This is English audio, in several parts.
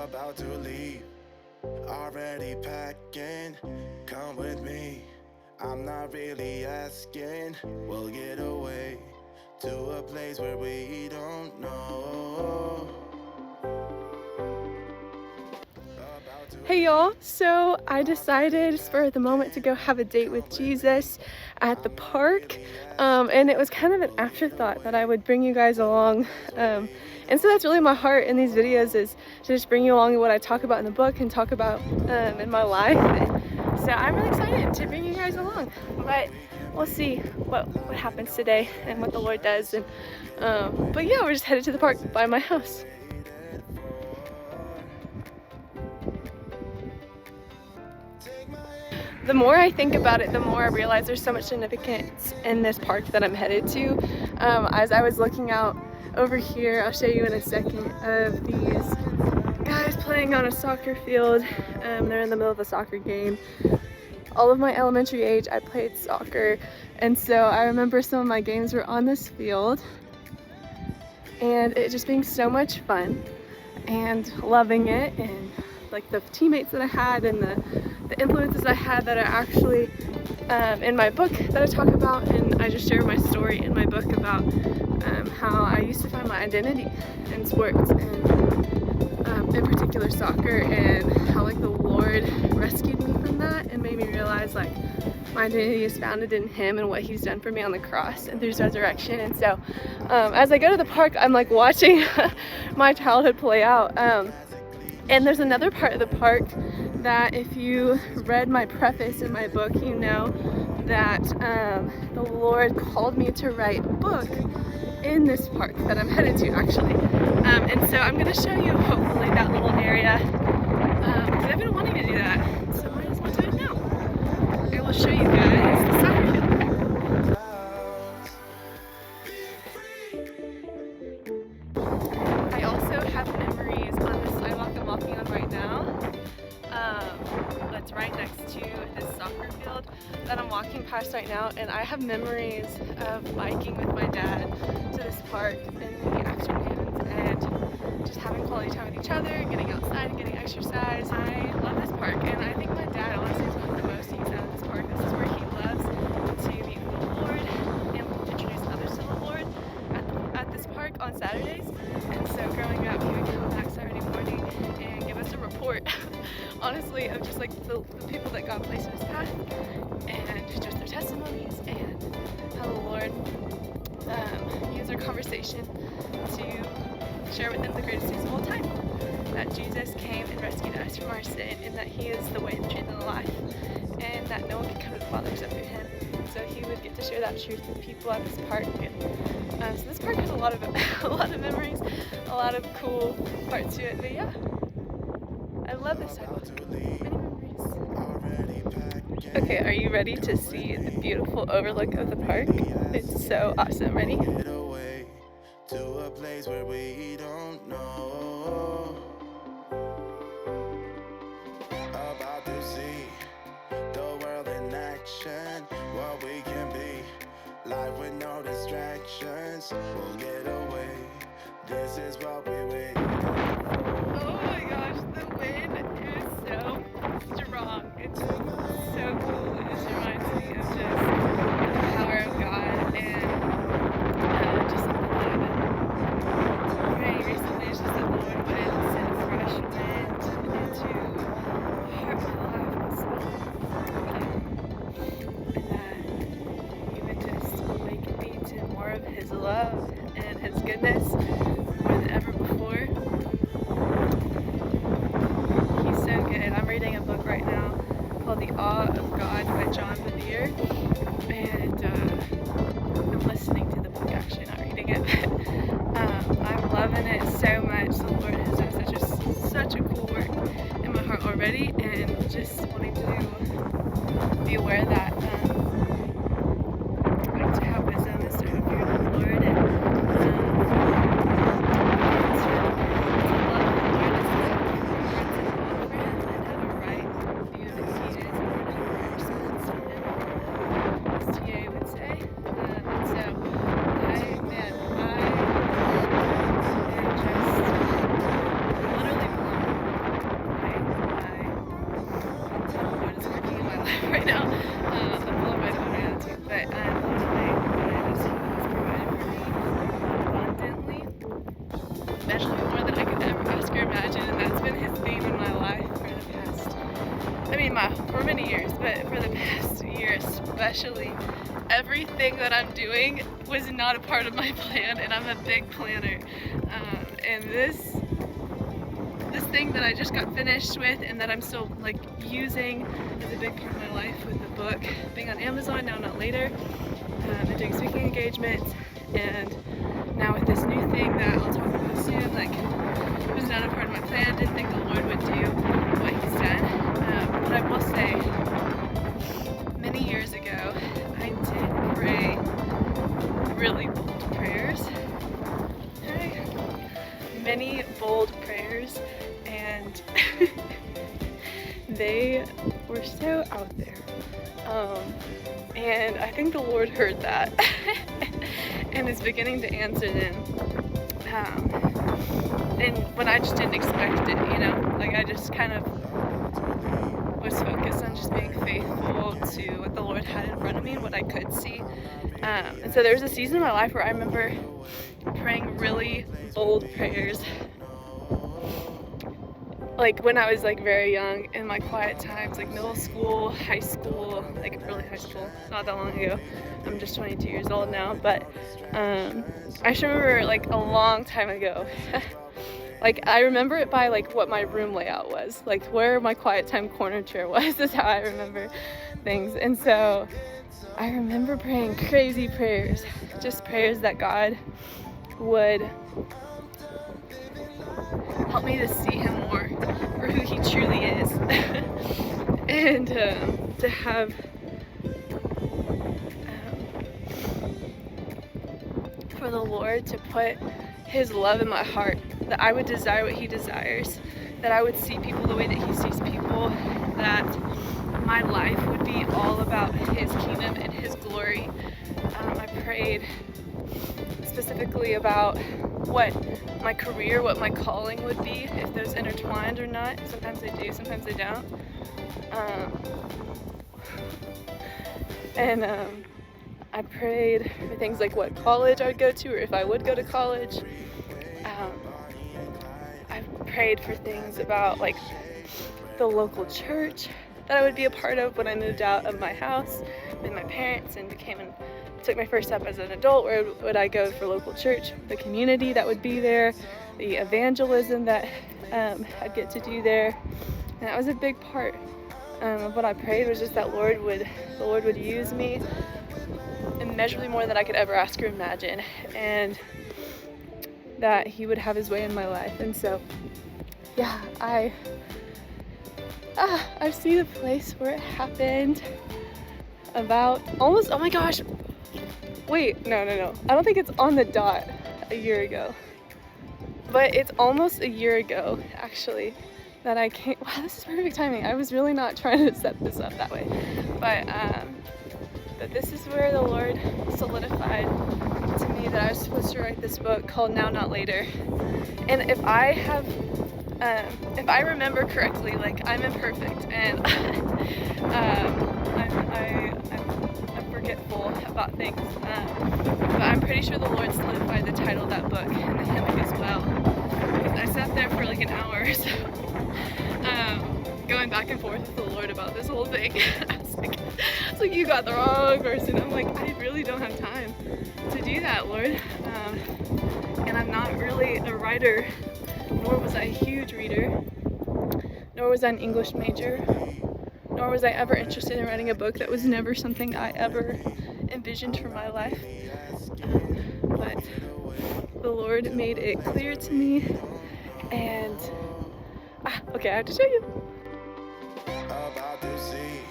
About to leave, already packing. Come with me, I'm not really asking. We'll get away to a place where we don't know. Hey y'all, so I decided spur of the moment to go have a date with Jesus at the park, and it was kind of an afterthought that I would bring you guys along, and so that's really my heart in these videos, is to just bring you along in what I talk about in the book and talk about in my life. And so I'm really excited to bring you guys along, but we'll see what happens today and what the Lord does. And but yeah, we're just headed to the park by my house. The more I think about it, the more I realize there's so much significance in this park that I'm headed to. As I was looking out over here, I'll show you in a second, of these guys playing on a soccer field. They're in the middle of a soccer game. All of my elementary age, I played soccer, and so I remember some of my games were on this field, and it just being so much fun and loving it, and like the teammates that I had and the influences I had that are actually in my book that I talk about. And I just share my story in my book about how I used to find my identity in sports, and in particular soccer, and how like the Lord rescued me from that and made me realize like my identity is founded in Him and what He's done for me on the cross and through His resurrection. And so as I go to the park, I'm like watching my childhood play out. And there's another part of the park that, if you read my preface in my book, you know that the Lord called me to write a book in this park that I'm headed to, actually. And so I'm going to show you, hopefully, that little area, because I've been wanting to do that, so I might as well do it now. I will show you guys the soccer field. I also have memories on the sidewalk I'm walking on right now. That's right next to this soccer field that I'm walking past right now, and I have memories of biking with my dad to this park in the afternoons and just having quality time with each other, getting outside and getting exercise. I love this park, and I think my dad honestly is one of the most used out of this park. This is where he loves to meet with the Lord and introduce others to the Lord at this park on Saturdays. And so growing up, he would come back Saturday morning and give us a report honestly, of just like the people that God placed in his path, and just their testimonies, and how the Lord used our conversation to share with them the greatest news of all time, that Jesus came and rescued us from our sin, and that He is the way, the truth, and the life, and that no one can come to the Father except through Him. And so He would get to share that truth with people at this park. And so this park has a lot of memories, a lot of cool parts to it. But yeah, I love this sidewalk. Many memories. Okay, are you ready to see the beautiful overlook of the park? It's so awesome. Ready? Get away to a place where we don't know. About to see the world in action, what we can be. Life with no distractions. We'll get away. This is what we wait. Oh my gosh, the wind is so strong. It's so cool. It just reminds me of just the power of God, and just something that I've been praying recently is just that the Lord would send a fresh wind into my heart, my life, my soul, and that He would just awaken me to more of His love and His goodness more than ever before. He's so good. I'm reading a book right now called The Awe of God by John Bevere, and I'm listening to the book, actually, not reading it, but I'm loving it so much. The Lord has done such a cool work in my heart already, and just wanting to be aware that like to have wisdom is to have fear of the Lord, and many years, but for the past year especially, everything that I'm doing was not a part of my plan, and I'm a big planner. And this thing that I just got finished with and that I'm still like using is a big part of my life, with the book being on Amazon Now Not Later, and doing speaking engagements, and now with this new thing that I'll talk about soon. Like, it was not a part of my plan. Didn't think the Lord would do what He's done. But I will say, many years ago, I did pray really bold prayers. Okay. Many bold prayers, and they were so out there. And I think the Lord heard that and is beginning to answer them. And when I just didn't expect it, you know, like I just kind of was focused on just being faithful to what the Lord had in front of me and what I could see. And so there was a season in my life where I remember praying really bold prayers, like when I was like very young, in my quiet times, like middle school, high school, like early high school, not that long ago. I'm just 22 years old now, but I just remember like a long time ago. Like I remember it by like what my room layout was, like where my quiet time corner chair was. Is how I remember things. And so I remember praying crazy prayers, just prayers that God would help me to see Him more for who He truly is. And to have for the Lord to put His love in my heart, that I would desire what He desires, that I would see people the way that He sees people, that my life would be all about His kingdom and His glory. I prayed specifically about what my career, what my calling would be, if those intertwined or not. Sometimes they do, sometimes they don't. I prayed for things like what college I would go to, or if I would go to college. I prayed for things about like the local church that I would be a part of when I moved out of my house with my parents and took my first step as an adult. Where would I go for local church, the community that would be there, the evangelism that I'd get to do there. And that was a big part of what I prayed, was just that the Lord would use me immeasurably more than I could ever ask or imagine, and that He would have His way in my life. And so yeah, I see the place where it happened about almost, oh my gosh, wait, no, I don't think it's on the dot a year ago, but it's almost a year ago actually that I came. Wow, this is perfect timing. I was really not trying to set this up that way, but this is where the Lord solidified to me that I was supposed to write this book called Now Not Later. And if I remember correctly, like I'm imperfect and I'm forgetful about things, but I'm pretty sure the Lord solidified the title of that book and the hymn as well. I sat there for like an hour or so, going back and forth with the Lord about this whole thing. I was like, you got the wrong person. I'm like, I really don't have time to do that, Lord. And I'm not really a writer, nor was I a huge reader, nor was I an English major, nor was I ever interested in writing a book. That was never something I ever envisioned for my life. But the Lord made it clear to me, and okay, I have to show you. About to see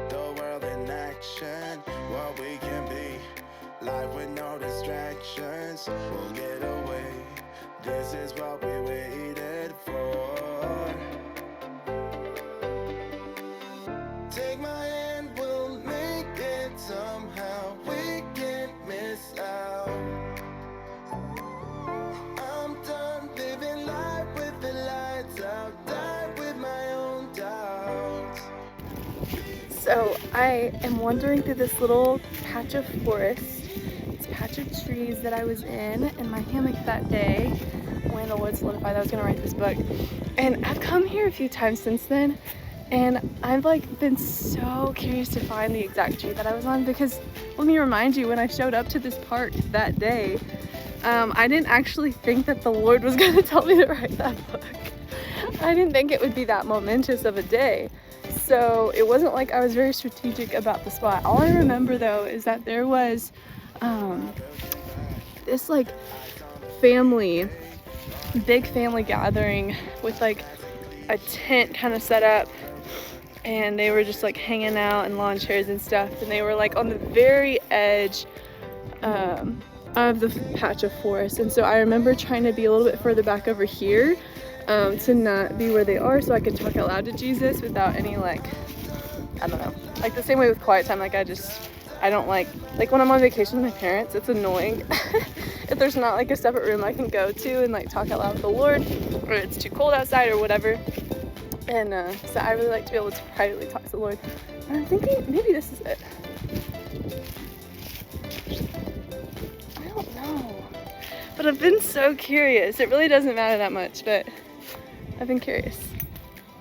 the world in action, what we can be, life with no distractions, we'll get away, this is what we waited for. Take my hand, we'll make it somehow, we can't miss out. I'm done living life with the lights out, die with my own doubts. So I am wandering through this little patch of forest, this patch of trees that I was in my hammock that day when the Lord solidified that I was going to write this book. And I've come here a few times since then, And I've like been so curious to find the exact tree that I was on, because let me remind you, when I showed up to this park that day, I didn't actually think that the Lord was going to tell me to write that book. I didn't think it would be that momentous of a day. So it wasn't like I was very strategic about the spot. All I remember though is that there was this like big family gathering with like a tent kind of set up, and they were just like hanging out in lawn chairs and stuff, and they were like on the very edge of the patch of forest. And so I remember trying to be a little bit further back over here to not be where they are, so I could talk out loud to Jesus without any like, I don't know, like the same way with quiet time. Like I don't like when I'm on vacation with my parents, it's annoying if there's not like a separate room I can go to and like talk out loud with the Lord, or it's too cold outside or whatever. And so I really like to be able to privately talk to the Lord. And I'm thinking maybe this is it. I don't know, but I've been so curious. It really doesn't matter that much, but I've been curious.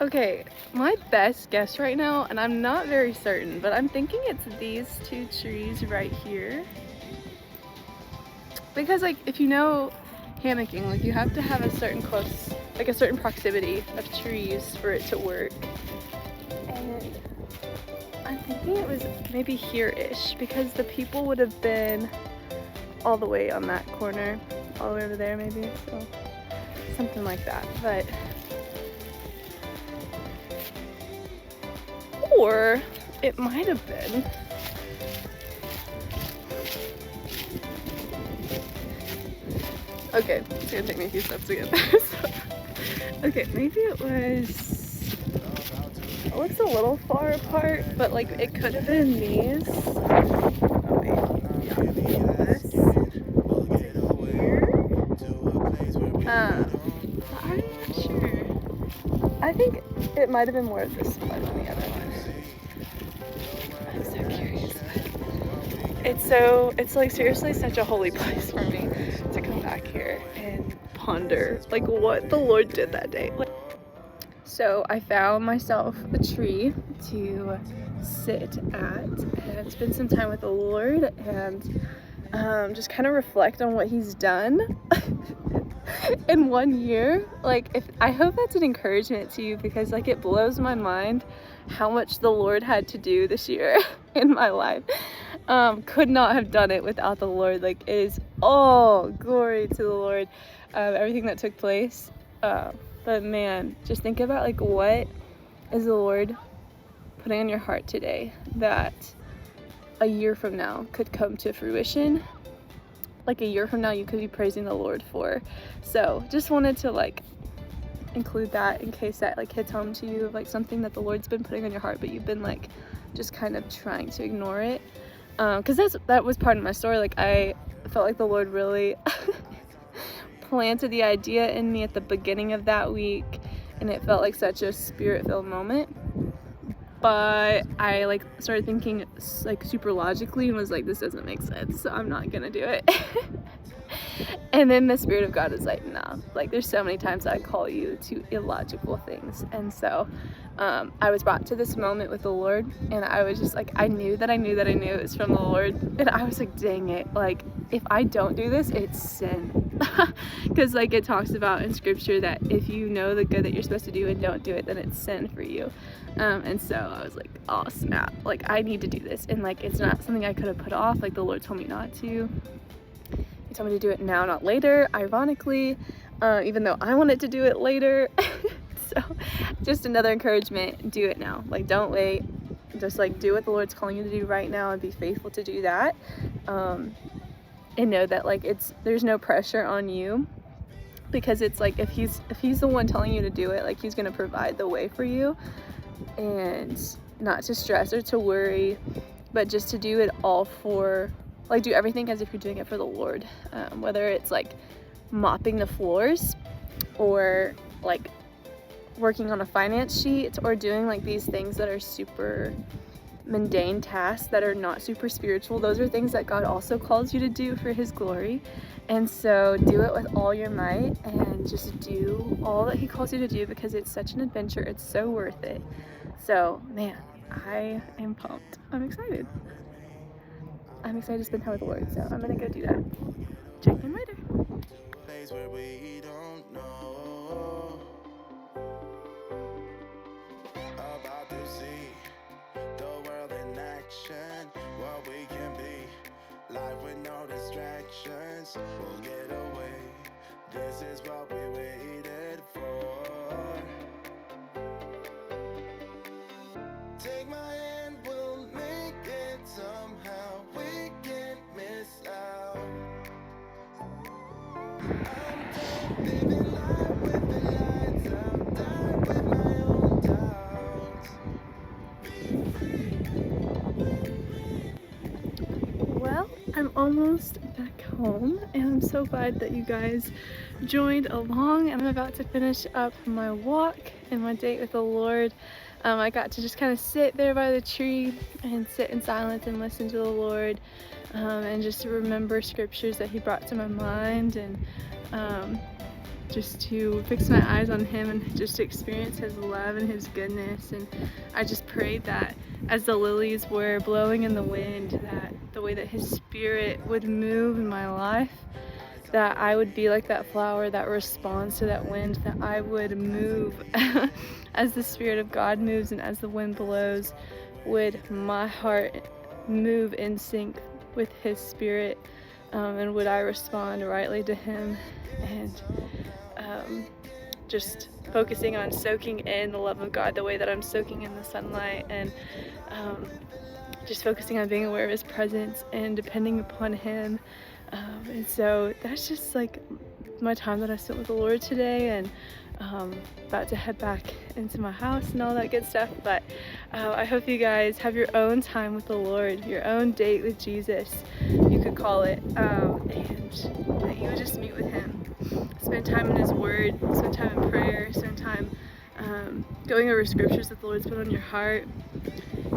Okay, my best guess right now, and I'm not very certain, but I'm thinking it's these two trees right here. Because like, if you know hammocking, like you have to have a certain proximity of trees for it to work. And I'm thinking it was maybe here-ish, because the people would have been all the way on that corner, all the way over there maybe, so something like that. But or it might have been okay, it's gonna take me a few steps to get there. So, okay, maybe it looks a little far apart, but like it could have been these. Oh wait, yeah, this to here. But I'm not sure. I think it might have been more of this one than the other one. I'm so curious. It's like seriously such a holy place for me to come back here and ponder like what the Lord did that day. So I found myself a tree to sit at and spend some time with the Lord and just kind of reflect on what He's done in 1 year. Like, I hope that's an encouragement to you, because like it blows my mind how much the Lord had to do this year in my life. Could not have done it without the Lord. Like, it is all glory to the Lord, everything that took place. But man, just think about like what is the Lord putting on your heart today that a year from now could come to fruition. Like a year from now you could be praising the Lord for. So just wanted to like include that in case that like hits home to you, of like something that the Lord's been putting on your heart but you've been like just kind of trying to ignore it. Because that was part of my story. Like, I felt like the Lord really planted the idea in me at the beginning of that week, and it felt like such a spirit-filled moment. But I like started thinking like super logically and was like, this doesn't make sense, so I'm not gonna do it. And then the Spirit of God is like, nah, like there's so many times I call you to illogical things. And so I was brought to this moment with the Lord, and I was just like, I knew that it was from the Lord. And I was like, dang it, like if I don't do this, it's sin. Because like it talks about in scripture that if you know the good that you're supposed to do and don't do it, then it's sin for you. And so I was like, oh snap, like I need to do this. And like it's not something I could have put off. Like the Lord told me not to. He told me to do it now, not later, ironically, even though I wanted to do it later. So just another encouragement, do it now. Like don't wait, just like do what the Lord's calling you to do right now and be faithful to do that. And know that like there's no pressure on you, because it's like if he's the one telling you to do it, like he's gonna provide the way for you, and not to stress or to worry, but just to do it all for, like do everything as if you're doing it for the Lord. Whether it's like mopping the floors, or like working on a finance sheet, or doing like these things that are super mundane tasks that are not super spiritual. Those are things that God also calls you to do for His glory. And so do it with all your might and just do all that He calls you to do, because it's such an adventure. It's so worth it. So man, I am pumped. I'm excited. I'm excited to spend time with the Lord, so I'm gonna go do that. Check in later. Place where we don't know. About to see the world in action, what we can be. Life with no distractions, we'll get away. This is what we waited for. Take my hand, we'll make it somehow. We can't miss out. I'm done living life with the lights out, done with my own doubts. Well, I'm almost back home, and I'm so glad that you guys joined along. I'm about to finish up my walk and my date with the Lord. I got to just kind of sit there by the tree and sit in silence and listen to the Lord, and just to remember scriptures that He brought to my mind, and just to fix my eyes on Him and just to experience His love and His goodness. And I just prayed that as the lilies were blowing in the wind, that the way that His Spirit would move in my life, that I would be like that flower that responds to that wind, that I would move as the Spirit of God moves, and as the wind blows, would my heart move in sync with His Spirit, and would I respond rightly to Him, and just focusing on soaking in the love of God the way that I'm soaking in the sunlight, and just focusing on being aware of His presence and depending upon Him. And so that's just like my time that I spent with the Lord today, and about to head back into my house and all that good stuff. But I hope you guys have your own time with the Lord, your own date with Jesus, you could call it, and that you would just meet with Him, spend time in His Word, spend time in prayer, spend time going over scriptures that the Lord's put on your heart.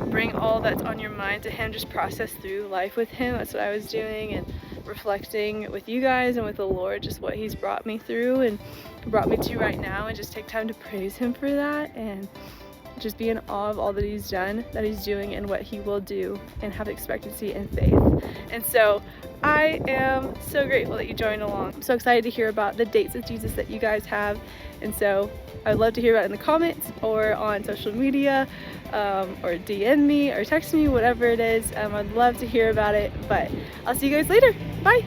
Bring all that's on your mind to Him, just process through life with Him. That's what I was doing, and reflecting with you guys and with the Lord just what He's brought me through and brought me to right now, and just take time to praise Him for that, and just be in awe of all that He's done, that He's doing, and what He will do, and have expectancy and faith. And so I am so grateful that you joined along. I'm so excited to hear about the dates with Jesus that you guys have, and so I'd love to hear about it in the comments or on social media, or DM me or text me, whatever it is. I'd love to hear about it, but I'll see you guys later. Bye.